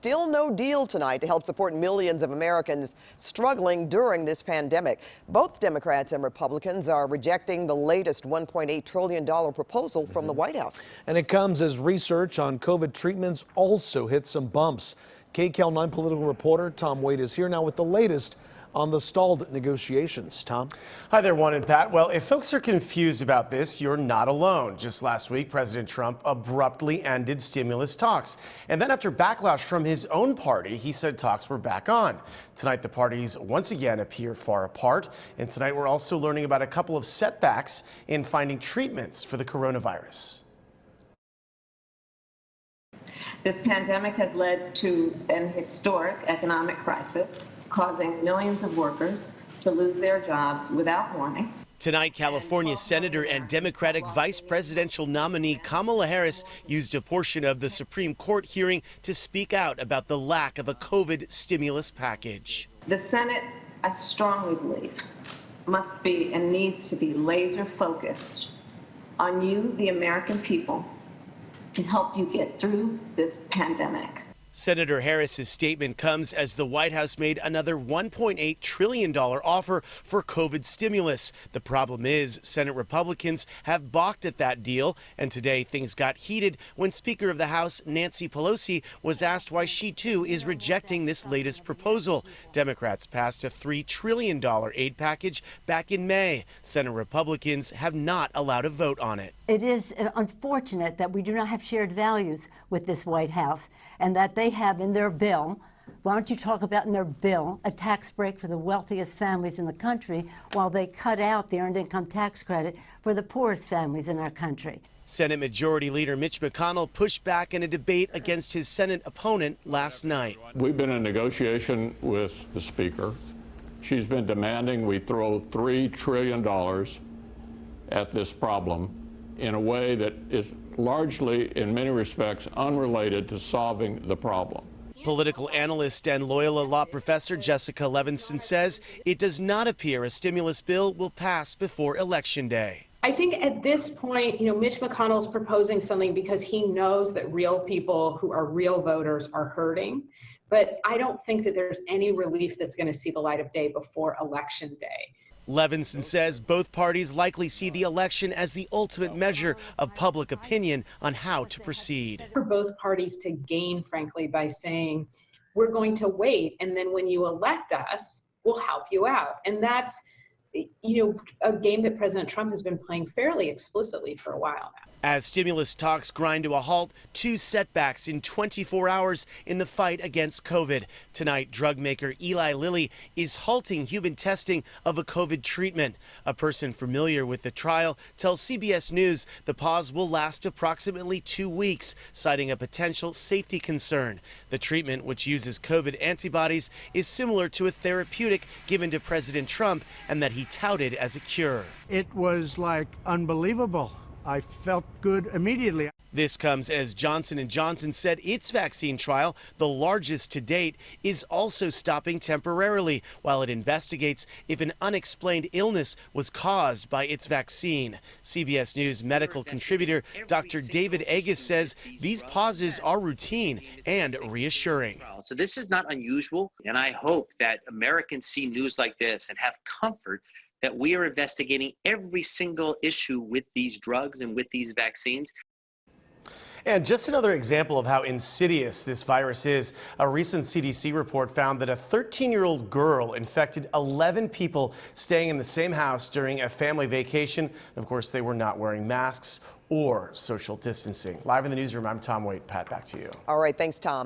Still no deal tonight to help support millions of Americans struggling during this pandemic. Both Democrats and Republicans are rejecting the latest $1.8 trillion proposal from the White House. And it comes as research on COVID treatments also hit some bumps. KCAL 9 political reporter Tom Wade is here now with the latest on the stalled negotiations. Tom? Hi there, Juan and Pat. Well, if folks are confused about this, you're not alone. Just last week, President Trump abruptly ended stimulus talks. And then after backlash from his own party, he said talks were back on. Tonight, the parties once again appear far apart. And tonight, we're also learning about a couple of setbacks in finding treatments for the coronavirus. This pandemic has led to an historic economic crisis, causing millions of workers to lose their jobs without warning. Tonight, California Senator and Democratic vice presidential nominee Kamala Harris used a portion of the Supreme Court hearing to speak out about the lack of a COVID stimulus package. The Senate, I strongly believe, must be and needs to be laser focused on you, the American people, to help you get through this pandemic. Senator Harris's statement comes as the White House made another $1.8 trillion offer for COVID stimulus. The problem is Senate Republicans have balked at that deal, and today things got heated when Speaker of the House Nancy Pelosi was asked why she too is rejecting this latest proposal. Democrats passed a $3 trillion aid package back in May. Senate Republicans have not allowed a vote on it. It is unfortunate that we do not have shared values with this White House, and that they have in their bill, why don't you talk about in their bill, a tax break for the wealthiest families in the country while they cut out the earned income tax credit for the poorest families in our country. Senate Majority Leader Mitch McConnell pushed back in a debate against his Senate opponent last night. We've been in negotiation with the Speaker. She's been demanding we throw $3 trillion at this problem in a way that is largely, in many respects, unrelated to solving the problem. Political analyst and Loyola Law professor Jessica Levinson says it does not appear a stimulus bill will pass before Election Day. I think at this point, Mitch McConnell's proposing something because he knows that real people who are real voters are hurting. But I don't think that there's any relief that's going to see the light of day before Election Day. Levinson says both parties likely see the election as the ultimate measure of public opinion on how to proceed. For both parties to gain, frankly, by saying, we're going to wait, and then when you elect us, we'll help you out. And that's, a game that President Trump has been playing fairly explicitly for a while now. As stimulus talks grind to a halt, two setbacks in 24 hours in the fight against COVID. Tonight, drug maker Eli Lilly is halting human testing of a COVID treatment. A person familiar with the trial tells CBS News the pause will last approximately 2 weeks, citing a potential safety concern. The treatment, which uses COVID antibodies, is similar to a therapeutic given to President Trump and that he touted as a cure. It was like unbelievable. I felt good immediately. This comes as Johnson & Johnson said its vaccine trial, the largest to date, is also stopping temporarily while it investigates if an unexplained illness was caused by its vaccine. CBS News medical contributor Dr. David Agus says these pauses are routine and reassuring. So this is not unusual, and I hope that Americans see news like this and have comfort that we are investigating every single issue with these drugs and with these vaccines. And just another example of how insidious this virus is. A recent CDC report found that a 13-year-old girl infected 11 people staying in the same house during a family vacation. Of course, they were not wearing masks or social distancing. Live in the newsroom, I'm Tom Wade. Pat, back to you. All right, thanks, Tom.